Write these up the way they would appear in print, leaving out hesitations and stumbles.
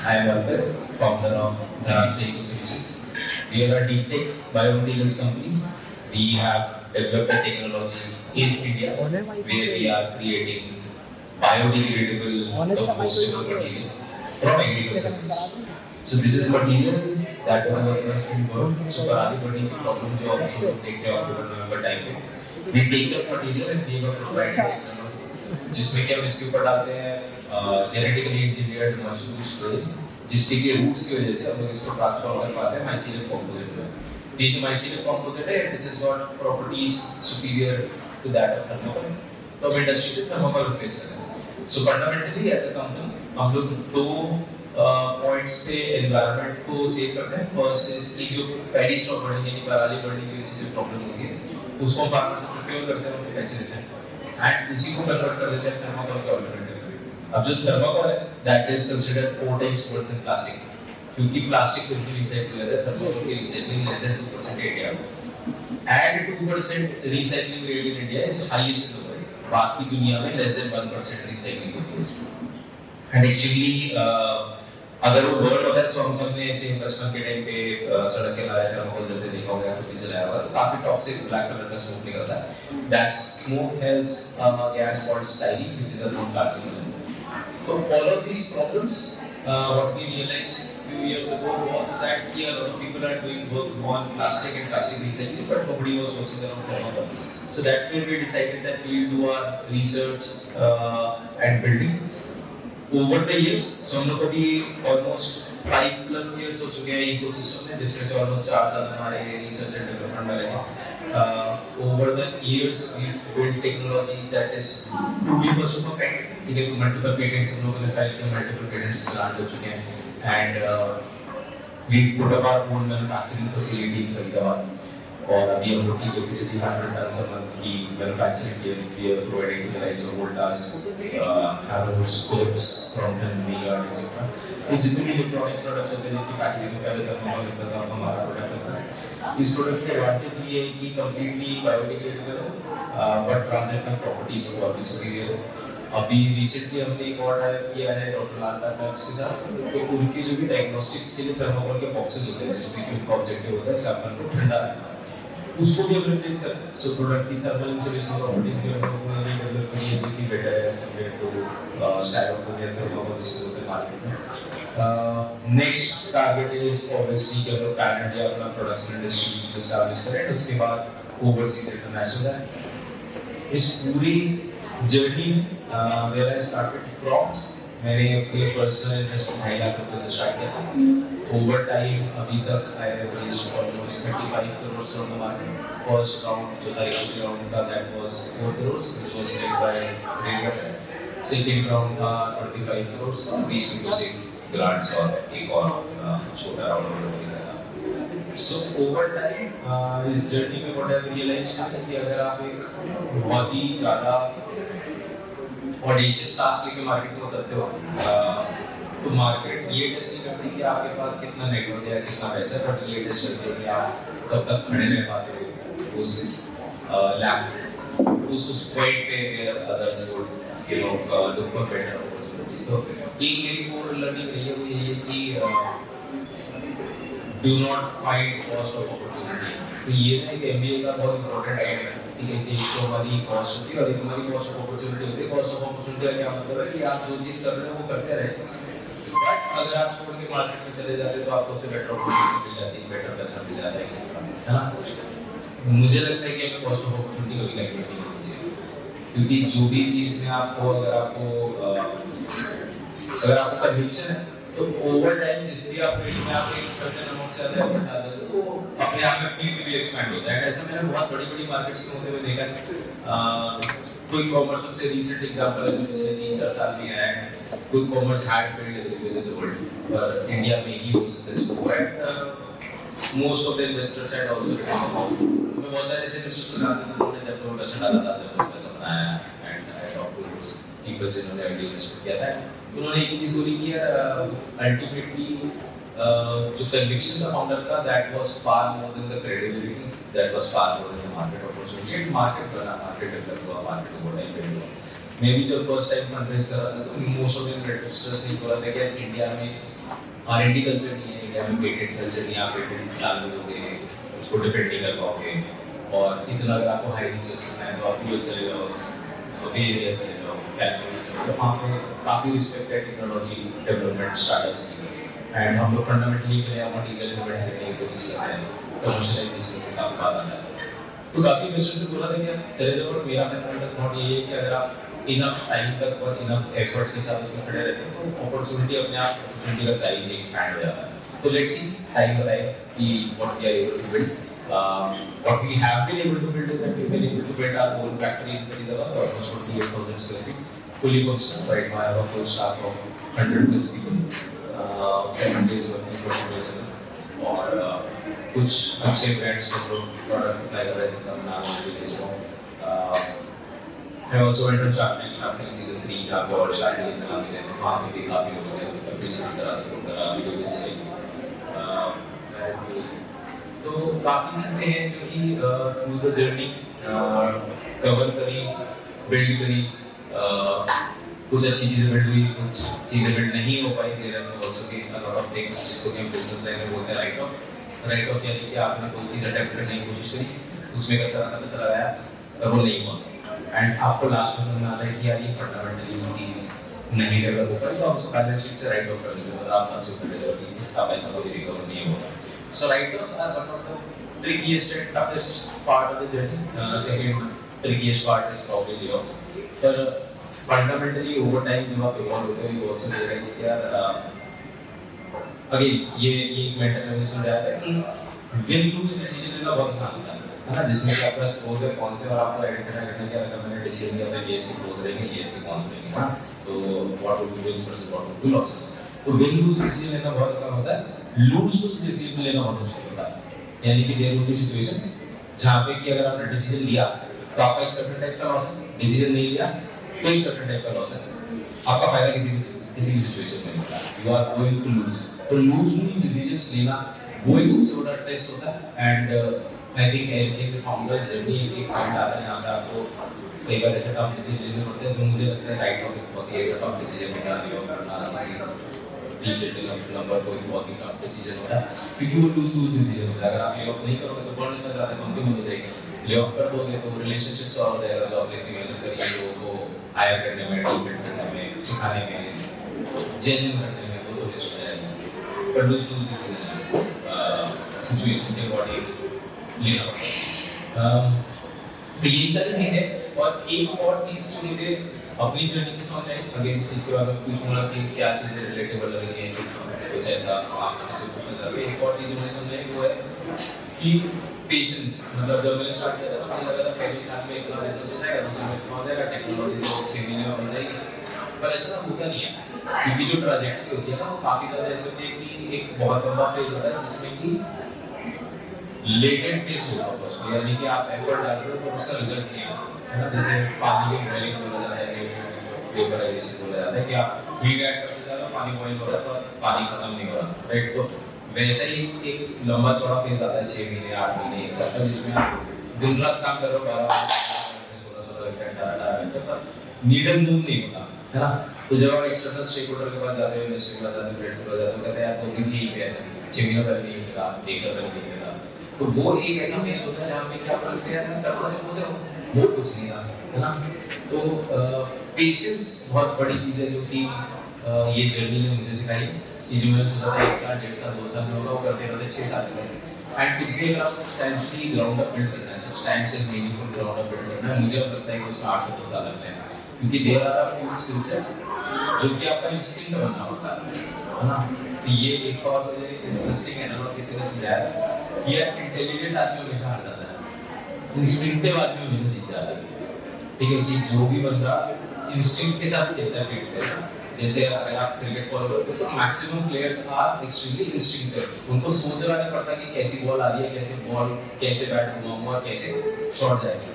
I am Alper, founder of Dharamsha Eco Solutions. We are a deep tech biomaterials company. We have developed a technology in India where we are creating biodegradable compostable material from agriculture waste. So this is material that was in work. So Paradi Badi problem जो also देखते हैं October November time में. We take that material and give a proprietary technology जिसमें कि हम इसके ऊपर डालते हैं जेनेटिकली इंजीनियर्ड मशरूम्स जिसके के रूट्स की वजह से हम लोग इसको ट्रांसफॉर्म कर पाते हैं माइसीलियम कंपोजिट में। ये जो माइसीलियम कंपोजिट है this is got properties superior to that of thermocol. तो हम इंडस्ट्री से थर्मोकोल रिप्लेस कर रहे हैं। So fundamentally as a company हम लोग दो पॉइंट्स पे एनवायरनमेंट को सेव करते हैं। फर्स्ट इसकी जो पहली स्टॉक बर्निंग यानी पराली बर्निंग की वजह से जो प्रॉब्लम होती है उसको फार्मर से प्रोक्योर करते हैं, उनको पैसे देते हैं एंड उसी को कन्वर्ट कर देते हैं थर्मोकोल के ऑल्टरनेटिव। अब जो थर्मोकोल है that is considered 4 times worse than plastic क्योंकि प्लास्टिक को रिसाइकिल करते हैं, थर्मोकोल की recycling less than 2% India and 2% recycling rate in India is highest in the world. बाकी दुनिया में लेस देन 1% रिसाइक्लिंग होती है एंड एक्चुअली अगर वो वर्ल्ड होता है सो हम सबने ऐसे इन्वेस्टमेंट के टाइम पे सड़क के किनारे थर्मोकोल जलते देखा होगा तो डीजल आया हुआ तो काफी टॉक्सिक ब्लैक कलर का स्मोक निकलता है। That smoke has gas called styrene which is a non carcinogen. So all of these problems, what we realized few years ago was that yeah, a lot of people are doing work on plastic and plastic recycling, but nobody was working on thermocol. So that's where we decided that we will do our research and building. Over the years, so हम लोग को भी almost 5+ years हो चुके हैं ecosystem में, जिसमें से almost 4 साल हमारे research and development में लगे। Over the years, we built technology that is truly first of a kind. ठीक है, multiple patents हम लोगों ने फाइल किए, multiple patents grant हो चुके हैं and we put up our own manufacturing facility in Faridabad. और अभी हम लोग की कैपेसिटी 100 टन संबंध की मैन्युफैक्चरिंग के लिए providing to the likes of Voltas, Havells, Philips, Crompton, V Guard etcetera. तो जितने भी इलेक्ट्रॉनिक्स प्रोडक्ट्स होते हैं जिनकी पैकेजिंग में पहले थर्मोकोल लगता था हमारा प्रोडक्ट लगता है। इस प्रोडक्ट की एडवांटेज ये है कि कंप्लीटली बायोडिग्रेडेबल है बट ट्रांजिटिव प्रॉपर्टीज को भी सुपीरियर है। अभी रिसेंटली हमने एक और किया है डॉक्टर लाल टैक्स के साथ, तो उनकी जो भी डायग्नोस्टिक्स के लिए थर्मोकोल के बॉक्सेस होते हैं जिसमें कि उनका ऑब्जेक्टिव होता है सैंपल को ठंडा रखना, उसको भी हम रिप्लेस कर। सो प्रोडक्ट की थर्मल इंसुलेशन प्रॉपर्टीज भी हम लोगों ने डेवलप की है जो कि बेटर है एज कंपेयर टू स्टाइरोफोम या थर्मोकोल जिसको होते हैं मार्केट में। नेक्स्ट टारगेट इज ऑब्वियसली कि हम लोग पैन इंडिया अपना प्रोडक्शन एंड डिस्ट्रीब्यूशन एस्टैब्लिश करें, उसके बाद ओवरसीज इंटरनेशनल है। इस पूरी journey where I started from, मैंने अपने पर्सनल इन्वेस्टमेंट 2.5 लाख रुपए से स्टार्ट किया। ओवर टाइम अभी तक I have raised almost 35 crores from the market. First round जो था equity round का that was 4 crores which was led by Railway. Second round था 25 crores बीच में कुछ एक grants और एक और छोटा round हो गया। So over time इस जर्नी में what I realized is कि अगर आप एक बहुत ही ज़्यादा ऑडियंस टास्क लेके मार्केट में उतरते हो तो मार्केट ये टेस्ट नहीं करती कि आपके पास कितना नेटवर्क है कितना पैसा है, बट ये टेस्ट करती है कि आप कब तक खड़े रह पाते हो उस लैब में उस पॉइंट पे where others would you know look for better opportunities. तो एक मेरी कोर लर्निंग रही है वो ये है कि do not find cost of opportunity. तो ये ना एक एमबीए का बहुत इंपॉर्टेंट है कि एक तो हमारी कॉस्ट होती है और एक हमारी कॉस्ट ऑफ अपॉर्चुनिटी होती है। कॉस्ट ऑफ अपॉर्चुनिटी का क्या मतलब है कि आप जो चीज़ कर रहे हो वो करते रहे, बट अगर आप छोड़ के मार्केट में चले जाते तो आपको उससे बेटर अपॉर्चुनिटी मिल जाती है, बेटर पैसा मिल जाता है ना। मुझे लगता है कि हमें कॉस्ट ऑफ अपॉर्चुनिटी कभी नेगलेक्ट नहीं करनी चाहिए क्योंकि जो भी चीज़ में आपको अगर आपको कन्विक्शन है तो ओवर टाइम जिस भी आप फील्ड में आप एक सर्टेन अमाउंट से ज़्यादा एफर्ट डालते हो तो वो अपने आप में फील्ड भी एक्सपैंड होता है। ऐसा मैंने बहुत बड़ी मार्केट्स में होते हुए देखा है। कोई कॉमर्स सबसे रीसेंट एग्जांपल है जो पिछले 3-4 साल में आया है। कोई commerce had build everywhere in the world पर इंडिया में ही वो सक्सेसफुल हुआ है। Most of the investors had also return about. मैं बहुत सारे ऐसे इन्वेस्टर्स को जानता हूं जिन्होंने जब पैसा डाला था जब पैसा बनाया and I talk to those people जिन्होंने आइडिया इन्वेस्ट किया था। उन्होंने एक चीज बोली कि अल्टीमेटली जो कन्विक्शन था फाउंडर का that was far more than the credibility, that was far more than the market opportunity. And market बना, मार्केट डेवलप हुआ, मार्केट को टाइम पे हुआ। मैं भी जब फर्स्ट टाइम फंड रेज कर रहा था तो मोस्ट ऑफ द इन्वेस्टर्स ने बोला था कि इंडिया में R&D कल्चर नहीं है इंडिया में, पेटेंट कल्चर नहीं, आप पेटेंट चालू होगे उसको डिफेंड नहीं कर पाओगे, और इतना अगर आपको हाई रिसोर्स है तो आप यूएस चले जाओ, बे एरिया चले जाओ, कैलिफोर्निया, तो वहाँ पे काफ़ी रिस्पेक्ट है टेक्नोलॉजी डेवलपमेंट स्टार्टअप्स की। एंड हम लोग फंडामेंटली नया मटीरियल इन्वेंट करने की कोशिश कर रहे हैं, कमर्शियलाइजेशन से काफ़ी बात आता है। तो काफ़ी इन्वेस्टर से बोला था कि चले जाओ, और मेरा फंडामेंटल थॉट ये है कि अगर आप इनफ टाइम तक और इनफ एफर्ट के साथ उसमें खड़े रहते हैं तो अपॉर्चुनिटी अपने आप, अपॉर्चुनिटी का साइज एक्सपैंड हो जाता है। तो लेट्स सी, टाइम बताए कि what we are able to build, what we have been able to build is that we've been able to build our own factory in Faridabad, almost 28,000 square feet, fully functional. Right now, I have a full staff of 100 plus people, 7 days working, 24/7, और कुछ अच्छे brands को product supply कर रहे हैं जिनका नाम मुझे ले सकूँ। मैं also went on Shark Tank season 3 जहाँ पे और शादी के नाम है, वहाँ पे भी काफी लोग हैं, काफी तरह से लोग हैं, वीडियो भी सही। तो काफी चीजें हैं जो कि थ्रू द जर्नी कवर करी, बिल्ड करी, कुछ अच्छी चीजें बिल्ड हुई, कुछ चीजें बिल्ड नहीं हो पाई, देयर आर आल्सो के अ लॉट ऑफ थिंग्स जिसको हम बिजनेस लाइन में बोलते हैं राइट ऑफ यानी कि आपने कोई चीज अटेम्प्ट करने की कोशिश करी, उसमें पैसा लगाया और वो नहीं हुआ, एंड आपको लास्ट में समझ में आता है कि यार ये फंडामेंटली चीज नहीं डेवलप हो पाई, तो आप उसको बैलेंस शीट से राइट ऑफ कर देते हो, आप फंसे हो कि इसका पैसा कभी रिकवर नहीं होगा। So write-offs are one of the trickiest and toughest part of the journey. Second trickiest part is probably layoffs. पर fundamentally over time जब आप evolve होते हो, you also realize कि यार again ये एक mental में समझाया था कि win lose decision लेना बहुत आसान होता है ना, जिसमें कि आपका स्कोर है कौन से और आपको आइडेंटिफाई करना है कि अगर मैंने डिसीजन लिया तो ये इसके क्लोज रहेंगे, ये इसके कौन से रहेंगे, हाँ, तो what would be wins versus what would be losses। तो win lose decision लेना बहुत आसान होता है, लूज डिसीजन लेना बहुत मुश्किल होता है। यानी कि देयर विल बी सिचुएशंस जहां पे कि अगर आपने डिसीजन लिया तो आपका एक सर्टेन टाइप का लॉस है, डिसीजन नहीं लिया तो एक सर्टेन टाइप का लॉस है, आपका फायदा किसी भी सिचुएशन में नहीं होता, you are going to lose. तो लूज डिसीजंस लेना वो एक सबसे बड़ा टेस्ट होता है। एंड आई थिंक एक फाउंडर जर्नी एक पॉइंट आता है जहां पे आपको कई बार ऐसे टफ डिसीजन लेने पड़ते हैं, तो मुझे लगता है राइट ऑफ बहुत ही ऐसा टफ डिसीजन करना किसी रीसेट नंबर कोई बहुत ही टफ डिसीजन होता है, क्योंकि वो लूज डिसीजन होता है। अगर आप ले ऑफ नहीं करोगे तो बर्न कर जाते हैं, कंपनी बंद हो जाएगी। ले ऑफ कर दोगे तो रिलेशनशिप सॉल्व हो जाएगा, जॉब लेने की मेहनत करिए, लोगों को हायर करने में, टीम बिल्ड करने में, सिखाने में, जेन्युइन करने में वो सब हो जाएगा। पर लूज सिचुएशन के अकॉर्डिंग लेना पड़ता है। तो यही सारी चीजें। और एक और चीज जो मुझे अपनी जर्नी से समझ आई, अगेन इसके बाद मैं पूछूंगा कि क्या चीजें रिलेटेबल लग रही हैं, कुछ ऐसा आपसे किसी पूछना चाहते हैं। एक और चीज मुझे समझ आई वो है कि पेशेंस। मतलब जब मैंने स्टार्ट किया था मुझे लगा था पहले साल में इतना बिजनेस हो जाएगा, दूसरे में हो जाएगा, टेक्नोलॉजी तो 6 महीने में बन जाएगी, पर ऐसा होता नहीं है। क्योंकि जो ट्रैजेक्टरी होती है ना वो काफी ज्यादा ऐसे होती है कि एक बहुत लंबा फेज होता है जिसमें कि लेटेंट फेज होता है उसमें, यानी कि आप एफर्ट डाल रहे हो तो उसका रिजल्ट नहीं आता है ना। जैसे पानी के बॉइलिंग बोला जाता है, वेपराइजेशन बोला जाता है कि आप हीट ऐड करते जा रहे हो, पानी बॉइल हो रहा है तो पानी खत्म नहीं हो रहा, राइट। तो वैसा ही एक लंबा चौड़ा फेज आता है 6 महीने 8 महीने 1 साल, जिसमें आप दिन रात काम कर रहे हो 12 घंटे पर नीडल मूव नहीं होता है ना। तो जब आप एक्सटर्नल स्टेक होल्डर के पास जाते हो, इन्वेस्टर के पास जाते हो, फ्रेंड्स के पास जाते हो, कहते हैं यार 2 दिन ठीक है, 6 महीने तक नहीं मिला, 1 साल तक नहीं मिला, तो वो एक ऐसा फेज होता है जहाँ पे क्या बोलते हैं तब से मुझे वो कुछ नहीं था, है ना। तो पेशेंस बहुत बड़ी चीज़ है जो कि ये जर्नी ने मुझे सिखाई। ये जो मैंने सोचा था 1 साल 1.5 साल 2 साल में होगा, वो करते करते 6 साल में। एंड कुछ भी अगर आप सब्सटेंशियली ग्राउंड अप बिल्ड करना है, substantial meaningful ground up build करना है, मुझे अब लगता है कि उसमें 8 से 10 साल लगते हैं, क्योंकि there are few skill sets जो कि आपका इंस्टिंक्ट बनना होता है ना। तो ये एक और मुझे इंटरेस्टिंग एनालॉजी किसी ने समझाया, ये इंटेलिजेंट आदमी हमेशा हार जाता है, इंस्टिंक्टिव आदमी हमेशा जीत जाता है। ठीक है कि जो भी बंदा इंस्टिंक्ट के साथ खेलता है क्रिकेट में, जैसे अगर आप क्रिकेट फॉलो करते हो तो maximum players are extremely instinctive, उनको सोचना नहीं पड़ता कि कैसी बॉल आ रही है, कैसे बॉल, कैसे बैट घुमाऊंगा, कैसे शॉट जाएगा,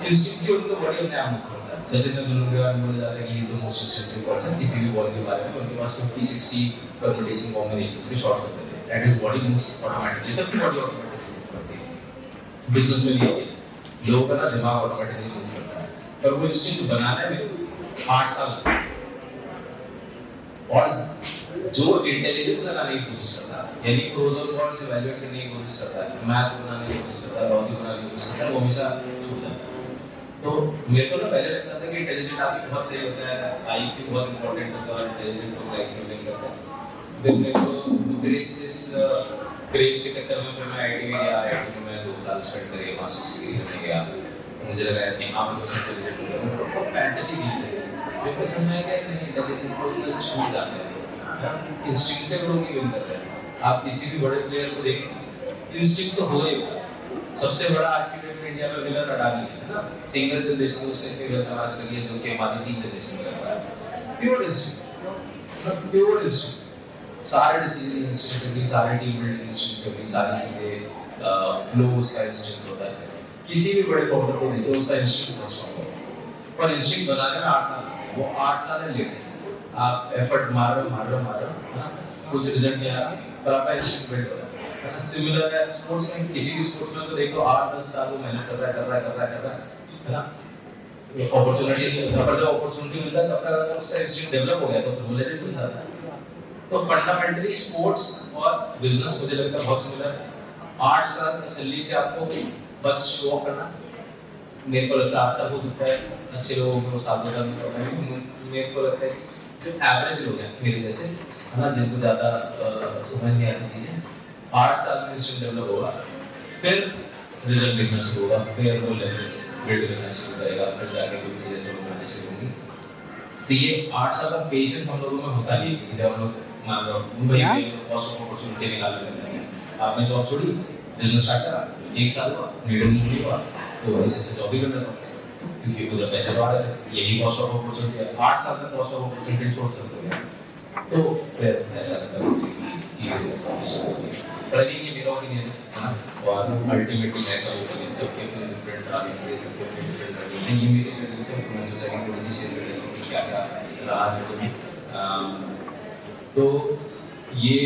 इंस्टिंक्टिव उनको बॉडी अपने आप मूव करता है। सचिन तेंदुलकर के बारे में बोला जाता है कि he is the most instinctive person, किसी भी बॉल के बारे में उनके पास 50-60 परम्यूटेशन कॉम्बिनेशंस के शॉट होते थे, that is body moves automatically, सबकी बॉडी ऑटोमेटिकली मूव करती है। बिजनेस में भी है, लोगों का ना दिमाग ऑटोमेटिकली मूव करता है, पर वो इंस्टिंक्ट बनाने में 8 साल लगते हैं। और जो इंटेलिजेंस लगाने की कोशिश करता है, यानी प्रोज और कॉन्स इवैल्यूएट करने की कोशिश करता है, मैथ्स बनाने की कोशिश करता है, लॉजिक बनाने की कोशिश करता है, वो हमेशा छूट जाता है। तो मेरे को ना पहले लगता था कि इंटेलिजेंट आदमी बहुत सही होता है, आईक्यू बहुत इंपॉर्टेंट होता है, इंटेलिजेंट लोग आईक्यू नहीं करते। फिर मेरे को ग्रेस के चक्कर में फिर मैं आईटी में गया, आईटी में मैं 2 साल स्पेंड करे, मास्टर्स डिग्री करने गया। मुझे लगा कि हाँ मैं सबसे इंटेलिजेंट हूँ, तो फैंटेसी थी। फिर मैं समझ आया कि नहीं, इंटेलिजेंट लोग छूट जाते हैं, इंस्टिंक्टिव लोग ही विन करते हैं। आप किसी भी बड़े प्लेयर को देखें, इंस्टिंक्ट तो होगा ही। सबसे बड़ा आज की डेट में इंडिया में विनर अडानी है ना, सिंगल जनरेशन में उसने इतनी वेल्थ अमास करी है जो कि हमारी 3 जनरेशन में कर पाया। प्योर इंस्टिंक्ट, प्योर इंस्टिंक्ट, सारे डिसीजन इंस्टिंक्ट करी, सारे टीम बिल्डिंग इंस्टिंक्ट करी, सारी चीजें फ्लो उसका इंस्टिंक्ट होता है। किसी भी बड़े फाउंडर को देखो उसका इंस्टिंक्ट बहुत स्ट्रांग है, पर इंस्टिंक्ट बनाने में 8 साल लगते हैं, वो 8 साल है लेट। आप एफर्ट मार रहे हो, कुछ रिजल्ट नहीं आ रहा, पर आपका इंस्टिंक्ट बिल्ड हो रहा है। सिमिलर है स्पोर्ट्स में, किसी भी स्पोर्ट्स में तो देखो 8-10 साल वो मेहनत कर रहा है ना, अपॉर्चुनिटी नहीं होता, पर जब अपॉर्चुनिटी मिलता है तब तक अगर उसका इंस्टिंक्ट डेवलप हो गया तो फिर वो लेजेंड बन जाता है। तो फंडामेंटली स्पोर्ट्स और बिजनेस मुझे लगता है बहुत सिमिलर है। 8 साल तसल्ली से आपको बस शो ऑफ करना, मेरे को लगता है 8 साल हो सकता है, अच्छे लोगों को 7 साल में करना है। मेरे को लगता है जो एवरेज लोग हैं मेरे जैसे है ना, जिनको ज़्यादा समझ नहीं आती चीज़ें, 8 साल में इंस्टिंक्ट डेवलप होगा, फिर रिजल्ट दिखना शुरू होगा, फिर वो लेवल्स बिल्ड करना शुरू करेगा, फिर जाके कुछ चीज़ें समझ शुरू होंगी। तो ये 8 साल का पेशेंस हम लोगों में होता नहीं है। जब हम लोग मान लो मुंबई में कॉस्ट ऑफ अपॉर्चुनिटी निकालने लगते हैं, आपने जॉब छोड़ी, बिजनेस स्टार्ट करा, 1 साल हुआ, लीडर मूव हुआ, तो वैसे से जॉब ही करना पड़ा, क्योंकि पूरा पैसे बढ़ा रहे, यही कॉस्ट ऑफ अपॉर्चुनिटी है। 8 साल का कॉस्ट ऑफ अपॉर्चुनिटी छोड़ सकते हैं, तो फिर ऐसा लगता है चीज़ें पर ये मेरा ओपिनियन है, और अल्टीमेटली ऐसा ओपिनियन सबके अपने डिफरेंट आगे सबके अपने डिफरेंट आगे, ये मेरे लिए से मैं सोचा कि थोड़ी सी शेयर कर लें कि क्या क्या रहा है। तो ये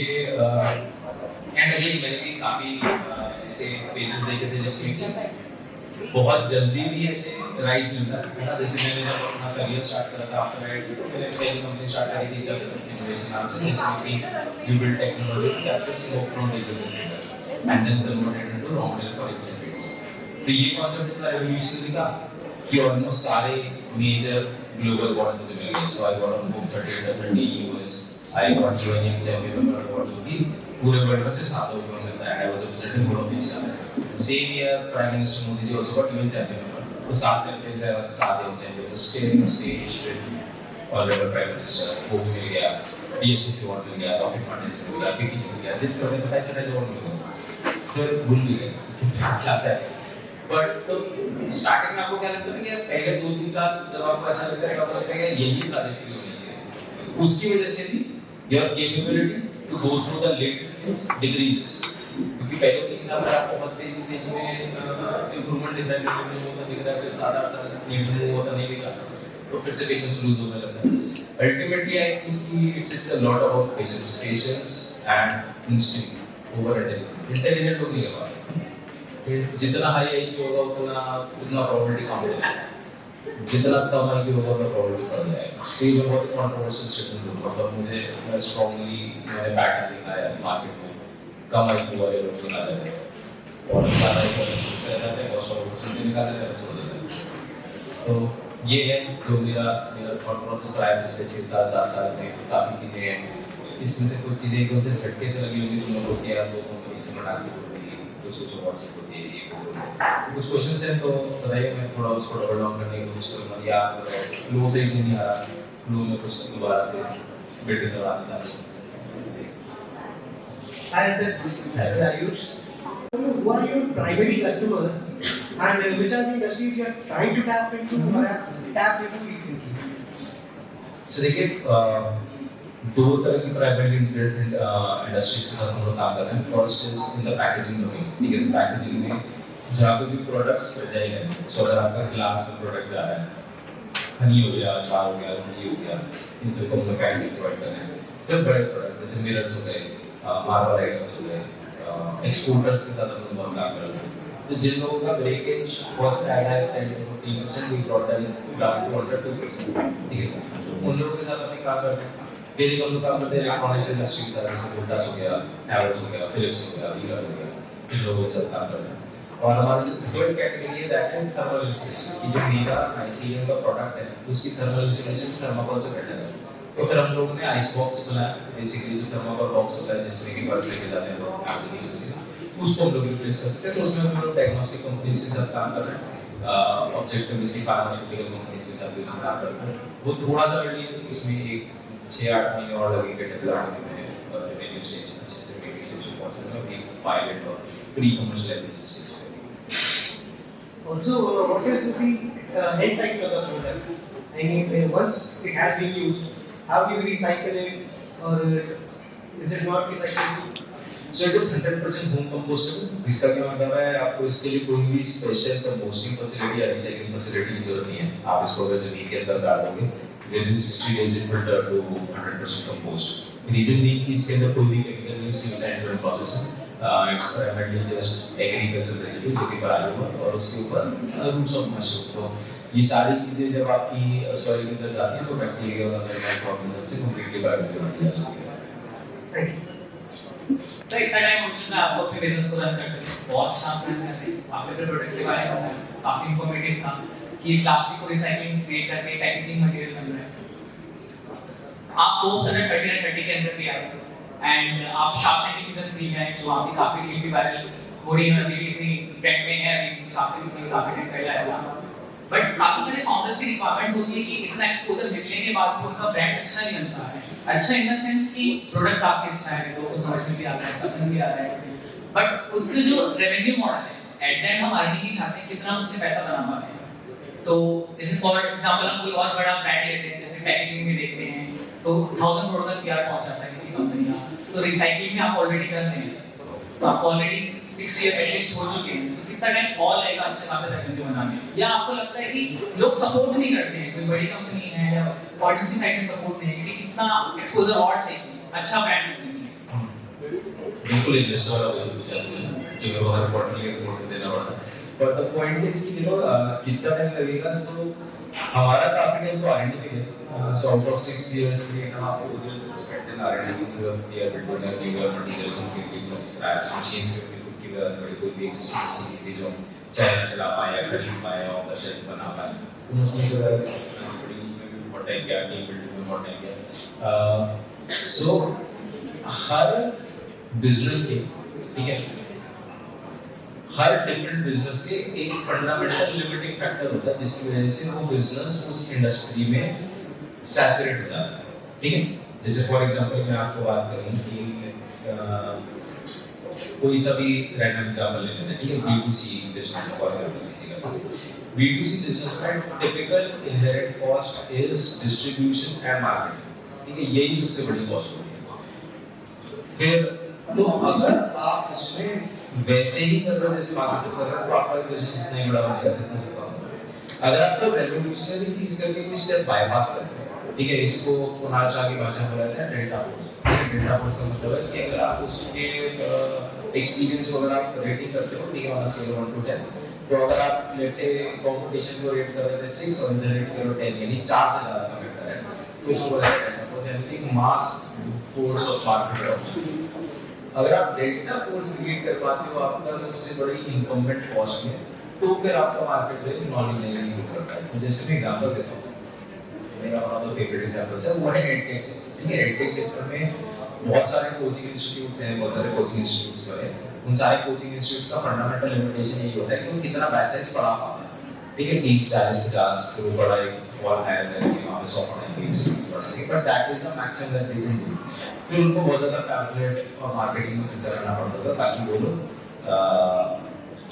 एंड अगेन मैंने भी काफ़ी ऐसे फेजेस देखे थे जिसमें कि बहुत जल्दी भी ऐसे राइज मिलता है ना। जैसे मैंने जब अपना करियर स्टार्ट करा था आफ्टर आईटी, मैंने पहली कंपनी स्टार्ट करी थी जब इनोवेशन नाम से, जिसमें कि you build technology to capture smoke from diesel generator and then converted into raw material for expense. तो ये कॉन्सेप्ट इतना रेवोल्यूशनरी था कि ऑलमोस्ट सारे मेजर ग्लोबल अवार्ड्स मुझे मिल गए। So I got on book certificate from US, I got UN champion award, जो कि पूरे वर्ल्ड में से 7 लोगों को मिलता है। I was representing board of Asia. Same year prime minister Modi ji also got UN champion award. तो 7 चैंपियंस हैं, 7 यूएन चैंपियंस, स्टेइंग स्टेज और प्राइम मिनिस्टर को भी मिल गया, डीएससी से अवार्ड मिल गया, रॉकेट मार्टिन से मिल गया, पीकी से मिल गया, जितने होने 27 अवार्ड मिल गए। फिर भूल भी गए क्या है। बट तो स्टार्टिंग में आपको क्या लगता है कि पहले 2-3 साल जब आपको ऐसा लगता है कि आपको लगता है कि यही ट्रैजेक्टरी होनी चाहिए, उसकी वजह से भी your capability to go through the late decreases, क्योंकि पहले 3 साल में आपको बहुत तेजी में इंप्रूवमेंट दिख रहा है, फिर 7-8 साल नीड होता नहीं दिखा, तो फिर से पेशेंस लूज होने लगता है। अल्टीमेटली आई थिंक कि it's a lot about patience and instinct over intelligent लोग नहीं कर पाते। जितना हाई आईक्यू होगा उतना प्रोबेबिलिटी कम हो जाएगी, जितना कम आईक्यू होगा उतना प्रोबेबिलिटी बढ़ जाएगा। तो ये बहुत कंट्रोवर्शियल स्टेटमेंट है, मतलब मुझे स्ट्रांगली मैंने पैटर्न दिखा है मार्केट में, कम आईक्यू वाले लोग निकाल देते हैं और ज़्यादा आईक्यू वाले सोच कर जाते हैं, बहुत सारे लोग निकाल देते हैं, छोड़ देते हैं। तो ये है जो मेरा थॉट प्रोसेस रहा है पिछले 6-7 साल में। काफ़ी चीज़ें हैं, इसमें से कुछ चीज़ें एकदम से झटके से लगी होंगी, तुम लोगों को किया तो इसमें बना सकते कुछ व्हाट्सएप होती है ये कुछ क्वेश्चंस हैं, तो बताइए, मैं थोड़ा उसको डबल डाउन करने की कोशिश करूँगा। या फ्लो से नहीं आ रहा, फ्लो में कुछ दोबारा से बिल्ड करवाना चाहते हैं। Ayush, who are your primary customers and which are the industries you are trying to tap into or have tapped into recently? So देखिए, 2 तरह की प्राइवेट इंडस्ट्रीज के साथ हम लोग काम कर रहे हैं। First is in the packaging domain, ठीक है। पैकेजिंग में जहाँ पे भी प्रोडक्ट्स बच जाएंगे, सो अगर आपका ग्लास में प्रोडक्ट जा रहा है, हनी हो गया, अचार हो गया, घी हो गया, इन सबको हम लोग पैकेजिंग प्रोवाइड कर रहे हैं। फिर बड़े प्रोडक्ट जैसे मिरर्स हो गए, मार्बल आइटम्स हो गए, एक्सपोर्टर्स के साथ हम लोग बहुत काम कर रहे हैं। तो जिन लोगों का ब्रेकेज फर्स्ट आया है 10-15%, we brought that down to under 2%, ठीक है। उन लोगों के साथ अपने काम करते हैं। फिर हम लोग काम करते हैं इलेक्ट्रॉनिक्स इंडस्ट्री के साथ, जैसे वोल्टास हो गया, हैवेल्स हो गया, फिलिप्स हो गया, वीलर हो गया, इन लोगों के साथ काम करते हैं। और हमारी जो थर्ड कैटेगरी है दैट इज थर्मल इंसुलेशन, कि जो मेरा आईसीएम का प्रोडक्ट है उसकी थर्मल इंसुलेशन थर्माकोल से बेटर है। तो फिर हम लोगों ने आइस बॉक्स बनाया, बेसिकली जो थर्माकोल बॉक्स होता है जिसमें कि बर्फ लेके जाते हैं लोग एप्लीकेशन से, उसको हम लोग रिप्लेस कर सकते हैं। तो उसमें हम लोग डायग्नोस्टिक कंपनीज के साथ काम कर रहे हैं, ऑब्जेक्टिव इसकी फार्मास्यूटिकल कंपनीज के साथ भी उसमें काम कर रहे हैं। वो थोड़ा सा अर्ली है, तो उसमें एक 6-8 महीने और लगेंगे डेवलपमेंट में, और रिव्यू स्टेज अच्छे से रिव्यू स्टेज पे पहुंचने में, अभी पायलट और प्री कमर्शियलाइजेशन स्टेज पे। Also, what is the end cycle of the product? I mean, once it has been used, how do you recycle it, or is it not recyclable? So it is 100% home compostable. इसका क्या मतलब है, आपको इसके लिए कोई भी special composting facility या रिसाइक्लिंग फैसिलिटी की जरूरत नहीं है। आप इसको अगर जमीन के अंदर डाल दोगे, within 60 days it will turn to 100% compost। Reason नहीं कि इसके अंदर कोई भी केमिकल यूज नहीं होता है, एंड प्रोसेस है, it's primarily just agriculture residue जो कि पराली हुआ और उसके ऊपर रूट्स ऑफ मशरूम। तो ये सारी चीजें जब आपकी सॉइल के अंदर जाती हैं तो बैक्टीरिया और अदर माइक्रोऑर्गेनिज्म से कंप्लीटली बायोडिग्रेडेबल हो जाती है। सर इतना टाइम हो चुका है आपको अपने बिजनेस को रन करते हैं, बहुत अच्छा प्लान कर रहे हैं। आपके प्रोडक्ट के बारे में काफी इंफॉर्मेटिव था कि प्लास्टिक को रिसाइकलिंग क्रिएट करके पैकेजिंग मटेरियल बन रहा है। आप फोर्ब्स 130 के अंदर भी आए एंड आप शार्क टैंक की सीजन 3 में आए, जो आपकी काफी रील भी वायरल हो रही है, अभी भी इतनी ट्रेंड में है, अभी शार्क टैंक की काफी टाइम पहले आया था। बट काफी सारे फाउंडर्स की रिक्वायरमेंट होती है कि इतना एक्सपोजर मिलने के बाद भी उनका ब्रांड अच्छा नहीं बनता है। अच्छा इन द सेंस कि प्रोडक्ट काफी अच्छा है, लोगों को समझ में भी आता है, पसंद भी आता है, बट उनके जो रेवेन्यू मॉडल है एट टाइम हम अर्निंग ही चाहते हैं, कितना उससे पैसा बना पाते हैं। तो जैसे फॉर एग्जांपल हम कोई और बड़ा ब्रांड लेते हैं, जैसे पैकेजिंग में देखते हैं तो 1000 करोड़ का सीआर पहुंच जाता है किसी कंपनी का। तो रिसाइकलिंग में आप ऑलरेडी कर रहे हैं, तो आप ऑलरेडी 6 ईयर एटलीस्ट हो चुके हैं, तो कितना टाइम और लगेगा अच्छा खासा रेवेन्यू बनाने में? या आपको लगता है कि लोग सपोर्ट नहीं करते हैं, कोई बड़ी कंपनी है या ऑडियंस की साइड से सपोर्ट नहीं है कि कितना एक्सपोजर और चाहिए अच्छा ब्रांड बनने के लिए? बिल्कुल इन्वेस्टर वाला जो मेरे को हर क्वार्टर के रिपोर्ट देना पड़ता है। बट द पॉइंट इज कि कितना टाइम लगेगा, सो हमारा काफी टाइम तो आरएनडी में है। So out of 6 years 3.5 years spent in R&D, we are building a bigger material completely from scratch, machines पे भी खुद की कोई भी existing machine थी जो चाइना से ला पाए या खरीद पाए या ऑफ द शेल्फ बना पाए, तो मशीन को प्रोड्यूस में भी बहुत टाइम गया, टीम बिल्डिंग में बहुत टाइम गया। सो हर बिजनेस के, ठीक है, हर डिफरेंट बिजनेस के एक फंडामेंटल लिमिटिंग फैक्टर होता है जिसकी वजह से वो बिजनेस उस इंडस्ट्री में सैचुरेट हो जाता है, ठीक है। जैसे फॉर एग्जांपल मैं आपको बात करूं कि कोई सा भी रैंडम एग्जांपल ले लेते हैं, ठीक है, B2C बिजनेस फॉर एग्जांपल किसी का B2C बिजनेस का typical inherent cost is distribution and marketing, ठीक है, यही सबसे बड़ी कॉस्ट होती है। फिर तो अगर आप इसमें वैसे ही कर रहे हो जैसे बाकी सब कर रहे हो तो आपका बिजनेस उतना ही बड़ा बनेगा जितना सब काम। अगर आप तो रेवोल्यूशनरी चीज करके कोई स्टेप बाईपास करते हो, ठीक है, इसको कुनाचा की भाषा में कहते हैं डेल्टा फोर्स। डेल्टा फोर्स का मतलब है कि अगर आप उसके एक्सपीरियंस को अगर आप रेटिंग करते हो, ठीक है, ऑन स्केल 1 to 10, तो अगर आप लेट्स से कंपटीशन को रेट कर रहे थे 6 और इधर रेट करो 10, यानी 4 से ज्यादा का फैक्टर है, तो इसको बोला जाता है डेल्टा फोर्स, यानी मास फोर्स ऑफ मार्केट। अगर आप डेल्टा फोर्स क्रिएट कर पाते हो आपका सबसे बड़ी इनकम्बेंट कॉस्ट में, तो फिर आपका मार्केट जो है नॉन लिनियरली ग्रो करता है। जैसे मैं एग्जांपल देता हूं, मेरा one of the favourite examples है वो है एडटेक से, ठीक है। एडटेक सेक्टर में बहुत सारे कोचिंग इंस्टीट्यूट्स हैं, बहुत सारे कोचिंग इंस्टीट्यूट्स हैं। उन सारे कोचिंग इंस्टीट्यूट्स का फंडामेंटल लिमिटेशन यही होता है कि वो कितना बैच साइज पढ़ा पाते हैं, ठीक है, 30 40 50 तो बड़ा एक और है वहां पे 100 पढ़ाएंगे इंस्टीट्यूट्स पढ़ाएंगे, but that is the maximum that they can do. फिर उनको बहुत ज़्यादा कैलकुलेट और मार्केटिंग में खर्चा करना पड़ता था ताकि वो लोग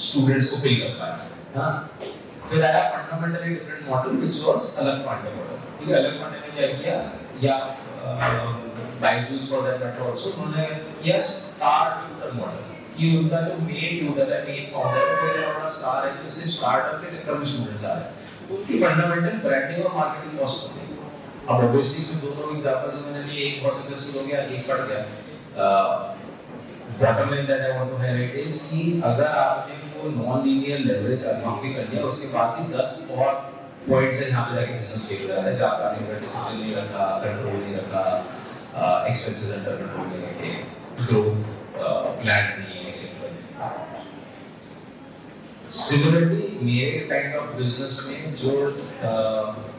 स्टूडेंट्स को फिल कर पाए, हाँ। फिर आया fundamentally different model which was अलग क्वांटम मॉडल, ठीक है। अलग क्वांटम ने क्या किया, या Byju's for that matter also, उन्होंने किया स्टार ट्यूटर मॉडल, कि उनका जो मेन ट्यूटर है, मेन फाउंडर है, वो बड़ा स्टार है, तो इसलिए स्टार्टअप के चक्कर में स्टूडेंट्स आ रहे हैं, तो उनकी फंडामेंटल ब्रांडिंग और मार्केटिंग कॉस्ट होती है। अब ऑब्वियसली इसमें दोनों एग्जांपल्स मैंने लिए, एक बहुत सक्सेसफुल हो गया, एक फट गया। Bottom line that I want to highlight is कि अगर आपने वो नॉन लीनियर लेवरेज अनलॉक भी कर लिया, उसके बाद भी 10 और पॉइंट्स है जहां पे जाके बिजनेस फेल रहा है, जहां पे आपने डिसिप्लिन नहीं रखा, कंट्रोल नहीं रखा, एक्सपेंसेस अंडर कंट्रोल में रखे, ग्रोथ प्लान नहीं है, सिंपल। सिमिलरली मेरे काइंड ऑफ बिजनेस में जो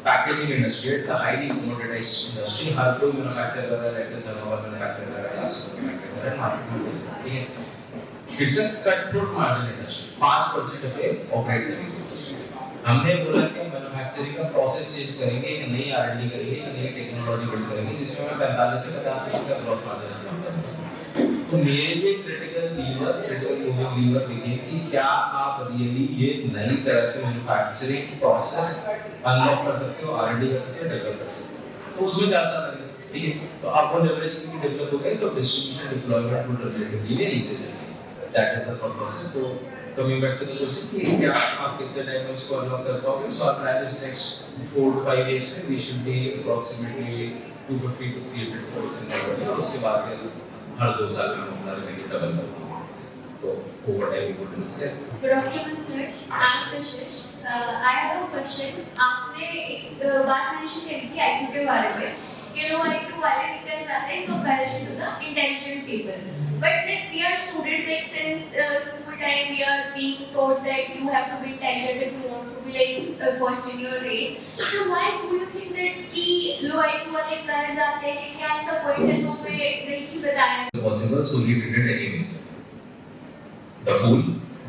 packaging industry, it's a highly commoditised industry, हर कोई मैन्युफैक्चर कर रहा है, ऐसे टर्नओवर मैन्युफैक्चर कर रहा है, प्लास्टिक मैन्युफैक्चर कर रहा है, मार्केट में, ठीक है। It's a cut through margin industry, 5% पे ऑपरेट करेंगे। हमने बोला कि मैन्युफैक्चरिंग का प्रोसेस चेंज करेंगे, एक नई R&D करेंगे, एक नई टेक्नोलॉजी बिल्ड करेंगे जिसमें हमें 45 से 50% का ग्रॉस मार्जिन आना। तो मेरे लिए क्रिटिकल मूविंग लीवर देखिए कि क्या आप रियली ये नई तरह के मैन्युफैक्चरिंग प्रोसेस अनलॉक कर सकते हो, R&D कर सकते हो, डेवलप कर सकते हो। तो उसमें 4 साल लगेंगे, ठीक है। तो आपको लेवरेज की डेवलप हो गए तो distribution deployment will relatively very easy. That is the process. तो coming back to the question कि क्या आप कितने टाइम में इसको अनलॉक कर पाओगे, so our plan is next 4 to 5 years में we should be approximately 250 to 300 crores in revenue, और उसके बाद फिर हर 2 साल में हम अपना revenue डबल करते हैं। तो over time we would do this. Good afternoon, sir. I'm Kashish. I have a question. आपने एक बात mention करी थी IQ के बारे में कि लो IQ वाले निकल जाते हैं in comparison to the intelligent people. But like we are students, like since school time we are being taught that you have to be intelligent if you want to be like first in your race. So why do you think that कि low IQ वाले कर जाते हैं? क्या ऐसा point है जो पे नहीं बताया? Possible, so he did it anyway. The fool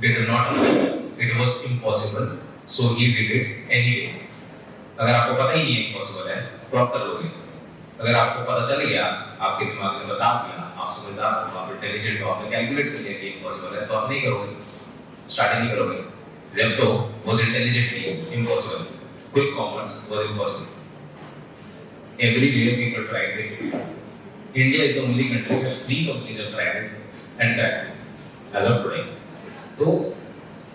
did not know it was impossible, so he did it anyway. अगर आपको पता ही नहीं है impossible है, तो आप कर लोगे। अगर आपको पता चल गया, आपके दिमाग ने बता दिया, आप समझदार हो, आप इंटेलिजेंट हो, आपने कैलकुलेट कर लिया कि इम्पॉसिबल है, तो आप नहीं करोगे, स्टार्टिंग नहीं करोगे। Zepto was intelligently impossible, quick commerce was impossible. Everywhere people tried it. India is the only country where 3 companies have tried it and cracked it as of today. तो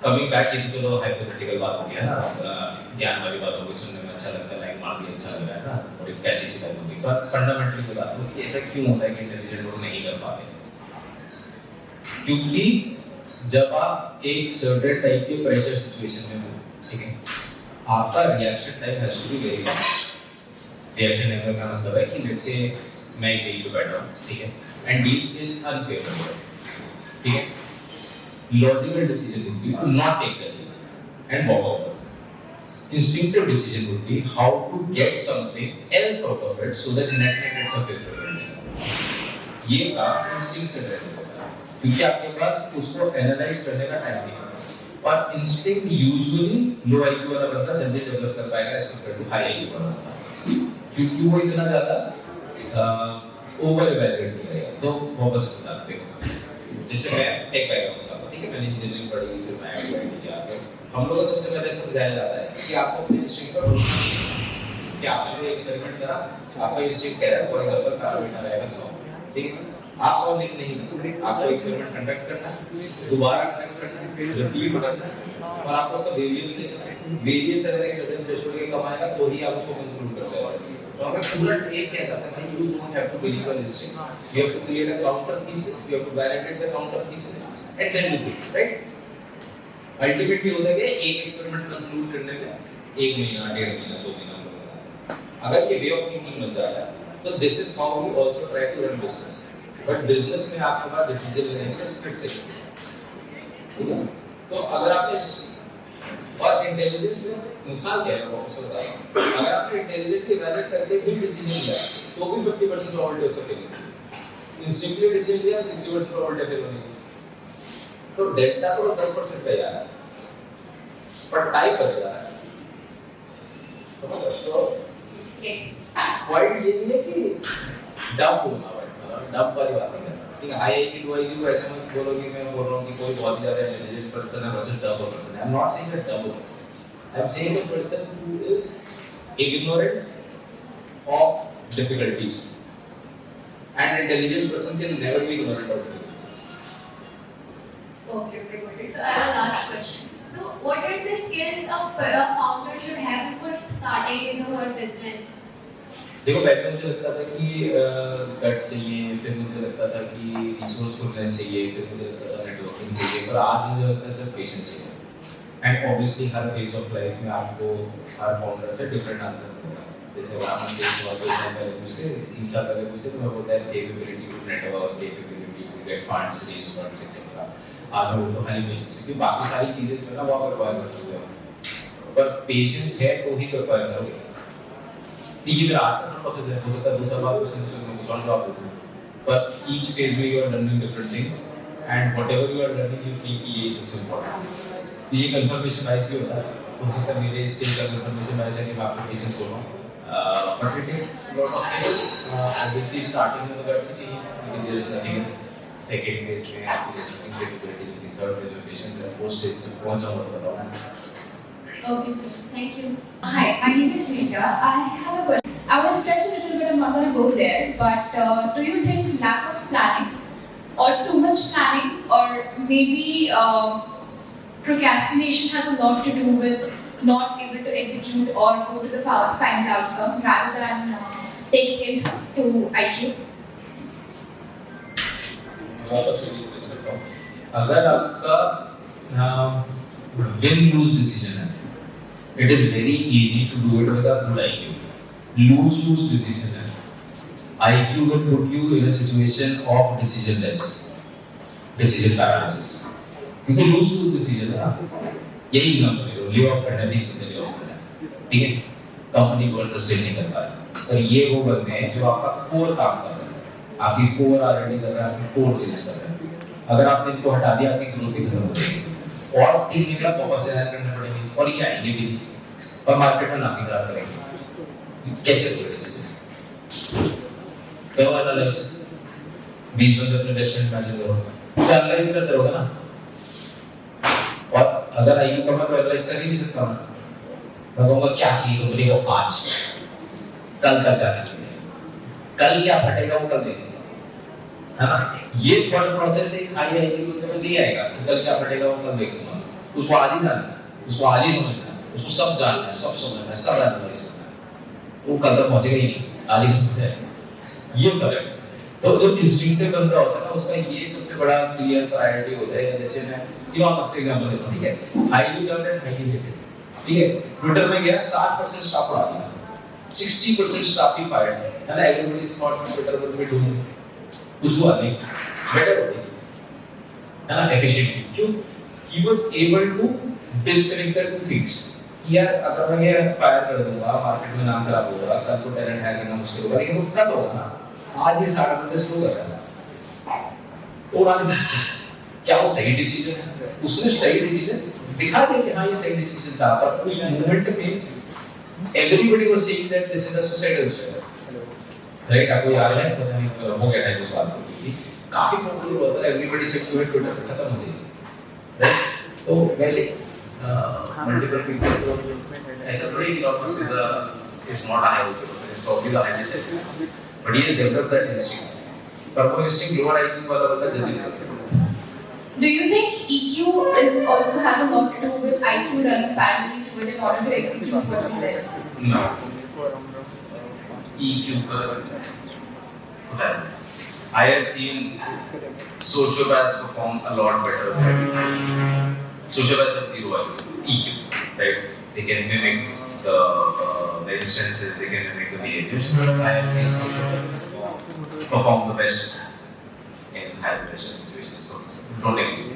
कमिंग बैक की चलो hypothetical बात हो गया ना, ज्ञान वाली बात हो गई, सुनने में अच्छा लगता है, लाइक मार भी अच्छा लग रहा है ना, और एक कैची सी बात होगी। पर फंडामेंटली की बात हो कि ऐसा क्यों होता है कि इंटेलिजेंट लोग नहीं कर पाते? क्योंकि जब आप एक सर्टेन टाइप के प्रेशर सिचुएशन में हो, ठीक है, आपका reaction time has to be very long. Reaction time का मतलब है कि लेट्स से मैं यही पे बैठा हूं, ठीक है, एंड डील इज अनफेवरेबल, ठीक है। Logical decision would be to not take the lead and walk out. Instinctive decision would be how to get something else out of it so that net gets a favorable. ये काम instinct से drive होता है, क्योंकि आपके पास उसको analyse करने का टाइम नहीं है। और इंस्टिंक्ट यूजुअली लो IQ वाला बंदा जल्दी डेवलप कर पाएगा as compare to high IQ वाला, क्योंकि वो इतना ज़्यादा ओवर इवैल्यूएट करेगा। तो वापस से बताते हैं, जैसे मैं टेक बैकग्राउंड से आता, ठीक है, मैंने इंजीनियरिंग पढ़ी, फिर मैं IIT किया। तो हम लोग को सबसे पहले समझाया जाता है कि आपको अपने इंस्टिंक्ट पर भरोसा नहीं है। कि आपने कोई एक्सपेरिमेंट करा, आपका इंस्टिंक्ट कह रहा है फॉर एग्जांपल कार्बोनेट आएगा 100, ठीक है, आप 100 लिख नहीं सकते, आपको एक्सपेरिमेंट कंडक्ट करना है, दोबारा कंडक्ट करना है, रिपीट करना है, और आपको उसका वेरिएंस लेना है। वेरिएंस अगर एक सर्टेन थ्रेशोल्ड के कम आएगा तो ही आप उसको कंक्लूड कर सकते हैं। तो हमें पूरा ट्रेन क्या करता है भाई, you don't have to believe on this thing, you have to create a counter thesis, you have to validate the counter thesis and then do things, right? Ultimately होता है कि एक एक्सपेरिमेंट कंक्लूड करने में 1 महीना, 1.5 महीना, 2 महीना लगता है। अगर ये वे ऑफ थिंकिंग बन जाएगा तो this is how we also try to run business. But business में आपके पास डिसीजन लेने के स्प्लिट सेकंड, ठीक है। तो अगर आपने और इंटेलिजेंस में नुकसान क्या है वो आपको बता रहा हूं। अगर आपने इंटेलिजेंट की वैल्यू करके भी डिसीजन लिया तो भी 50% प्रोबेबिलिटी हो सकेगी। इंस्टिंक्टिवली डिसीजन लिया तो 60% प्रोबेबिलिटी फेल होगी। तो डेल्टा तो 10% पे आ रहा है, पर टाइप कर रहा है। समझ रहे हो? पॉइंट ये नहीं है कि डब होना है, डब वाली बात नहीं है। ठीक है, IIT to IIT ऐसे मत बोलो कि मैं बोल रहा हूँ कि कोई बहुत ज़्यादा इंटेलिजेंट पर्सन है वर्सेस डब पर्सन है। I am not saying that dub person, I am saying a person who is ignorant of difficulties, and intelligent person can never be ignorant of difficulties. Okay, got it. So I have a last question. So what are the skills a founder should have before starting his or her business? देखो पहले मुझे लगता था कि गट चाहिए, फिर मुझे लगता था कि रिसोर्सफुलनेस चाहिए, फिर मुझे लगता था नेटवर्किंग चाहिए, पर आज मुझे लगता है सिर्फ पेशेंस चाहिए। And obviously her phase of life में आपको हर फाउंडर से डिफरेंट आंसर मिलेगा। जैसे वहाँ पर सेल्स हुआ तो पहले पूछते 3 साल पहले पूछते तो मैं बोलता है capability to network, capability to get funds, raise funds etcetera. आज मैं बोलता हूँ खाली पेशेंस, क्योंकि बाकी सारी चीजें जो है ना वो आप रिक्वायर कर सकते हो, पर पेशेंस है तो ही कर पाएगा। ठीक है, आज का प्रोसेस है, हो सकता है 2 साल बाद कुछ और जॉब हो, but each phase में you are learning different things and whatever you are learning you feel कि ये सबसे important है। तो ये confirmation bias भी होता है, हो सकता है मेरे स्टेज का confirmation bias है कि मैं applications कर रहा हूँ, but it takes lot of things, obviously starting में तो वैसे चाहिए because there is nothing else, second phase में आपकी capabilities होती है, third phase में patience है, fourth stage तक पहुँच जाऊँगा तो बताऊँगा। Okay, sir. Thank you. Hi, my name is Rita. I have a question. I want to stress a little bit, I'm not going to go there, but do you think lack of planning or too much planning or maybe procrastination has a lot to do with not able to execute or go to the final outcome rather than taking it to IQ? अगर आपका win-lose decision है, it is very easy to do it with a good IQ. Lose-lose decision है, IQ will put you in a situation of decision paralysis. क्योंकि lose-lose decision है ना, यही example है, lay off करना, बीच में lay off करना, ठीक है, कंपनी को सस्टेन नहीं कर पा रही, पर ये वो बंदे हैं जो आपका कोर काम कर रहे हैं, आपकी कोर ऑलरेडी कर रहे हैं, आपकी कोर सेल्स कर रहे हैं, अगर आपने इनको हटा दिया आपकी ग्रोथ भी खत्म हो जाएगी, और 3 महीने वापस से करने पड़ेंगे, और ये आएंगे भी नहीं, और मार्केट में नाम खराब करेंगे, कैसे करोगे? तो एनालाइज 20 बंदे अपने बेस्ट फ्रेंड मैनेज करो, तो एनालाइज करते रहोगे ना, और अगर आईक्यू कम है तो एनालाइज कर ही नहीं सकता मैं कहूँगा क्या चाहिए तो बोलेगा आज, कल का जाना चाहिए, कल क्या फटेगा वो कल देखेंगे, है ना? ये थॉट प्रोसेस एक हाई आईक्यू के अंदर नहीं आएगा, कल क्या फटेगा वो कल देखेंगे, उसको आज ही जानना है, उसको आज ही समझना है, उसको सब जानना है, सब समझना है, सब एनालाइज करना है, वो कल तक पहुंचेगा ही नहीं, आज ही समझ जाएगा, ये करेक्ट। तो जो इंस्टिंक्टिव बंदा होता है ना, उसका ये सबसे बड़ा क्लियर प्रायोरिटी होता है, जैसे मैं इलॉन मस्क का एग्जांपल देता हूं, ठीक है, highly learned and highly rated, ठीक है, ट्विटर में गया 60% स्टाफ उड़ा दिया, 60% स्टाफ ही फायर्ड है ना, एवरीबॉडी इज नॉट ट्विटर पर भी डूइंग कुछ हुआ नहीं, बेटर हो गई, है ना, एफिशिएंटली, क्यों? He was able to disconnect the two things, यार अगर मैं ये फायर कर दूंगा, मार्केट में नाम खराब होगा, कल को टैलेंट हायर करना मुश्किल होगा, लेकिन वो कब होगा ना, आज ये 60% स्लो कर रहा है, तो उड़ाने क्या वो सही डिसीजन है? उसने सही डिसीजन दिखा दिया कि हाँ ये सही डिसीजन था, पर उस मोमेंट में everybody was saying that this is a suicidal step, right? आपको याद है पता नहीं हो गया था उस बात को, काफी पॉपुलर हुआ था, एवरीबॉडी सेड टू ट्विटर पे खत्म हो गई, राइट? तो वैसे मल्टीपल पीपल तो ऐसा थोड़ी कि Elon Musk is not high IQ, is probably the highest, but he developed that instinct, पर वो इंस्टिंक्ट लोअर आईक्यू वाला बंदा जल्दी develop. Do you think EQ is also has a lot to do with IQ running parallel to it in order to execute what you said? No. EQ का I have seen sociopaths perform a lot better. Sociopaths have zero EQ, right? They can mimic the instances, they can mimic the behaviors. I have seen sociopaths perform the best in high pressure situations. So don't agree.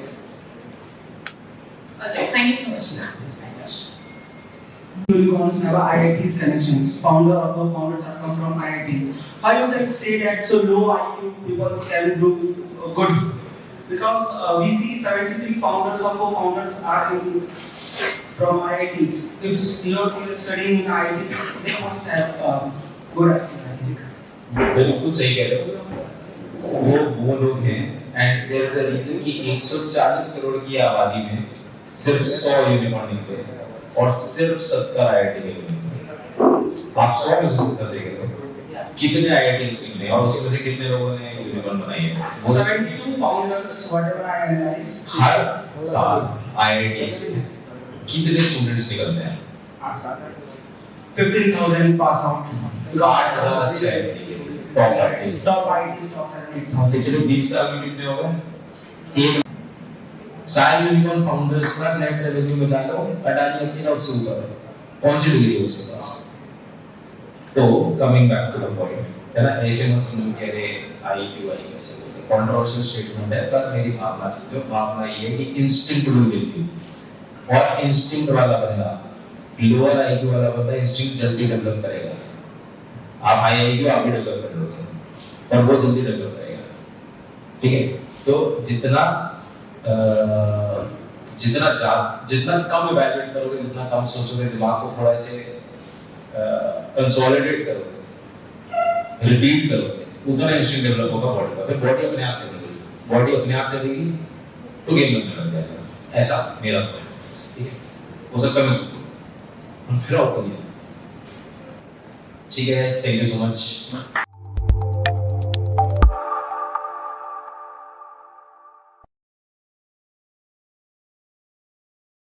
Okay, thank you so much. Unicorns have IITs connections. Founder or co-founders have come from IITs. How you can say that so low IQ people can do good? Because we see 73 founders or co-founders are from IITs. If you are studying in IITs, they must have good IQ, I think. बिल्कुल सही कह रहे हो, वो लोग हैं, and there is a reason कि 140 करोड़ की आबादी में सिर्फ 100 यूनिकॉर्न निकले और सिर्फ 70 आईआईटी के निकले। आप 100 में से 70 देख रहे हो, कितने आईआईटीज निकले और उसमें से कितने लोगों ने यूनिकॉर्न बनाई है? 72 founders, whatever I analyze. हर साल आईआईटी से कितने स्टूडेंट्स निकलते हैं? 15,000 pass out. 8,000 अच्छे आईआईटी के top IIT. Top IITs, top 8,000. पिछले 20 साल में कितने हो गए? एक सारे यूनिकॉर्न फाउंडर्स का नेट रेवेन्यू निकालो, अडानी अकेला उससे ऊपर है, कौन सी डिग्री है उसके पास? तो coming back to the point है ना, ऐसे मत समझो कि अरे IQ ऐसे बोलते कंट्रोवर्शियल स्टेटमेंट है, पर मेरी भावना समझो। भावना ये है कि इंस्टिंक्ट विल गिव यू, और इंस्टिंक्ट वाला बंदा, लोअर IQ वाला बंदा इंस्टिंक्ट जल्दी डेवलप करेगा। आप हाई IQ आप भी डेवलप कर लोगे और वो जल्दी डेवलप करेगा, ठीक है। तो जितना कम इवैल्यूएट करोगे, जितना कम सोचोगे, दिमाग को थोड़ा ऐसे कंसोलिडेट करोगे, रिपीट करोगे, उतना इंस्टिंक्ट डेवलप होगा बॉडी का। फिर बॉडी अपने आप चलेगी, बॉडी अपने आप चलेगी तो गेम बनने लग जाएगा। ऐसा मेरा पॉइंट है, ठीक है। हो सकता है मैं फिर आउट कर दिया, ठीक है। Thank you so much.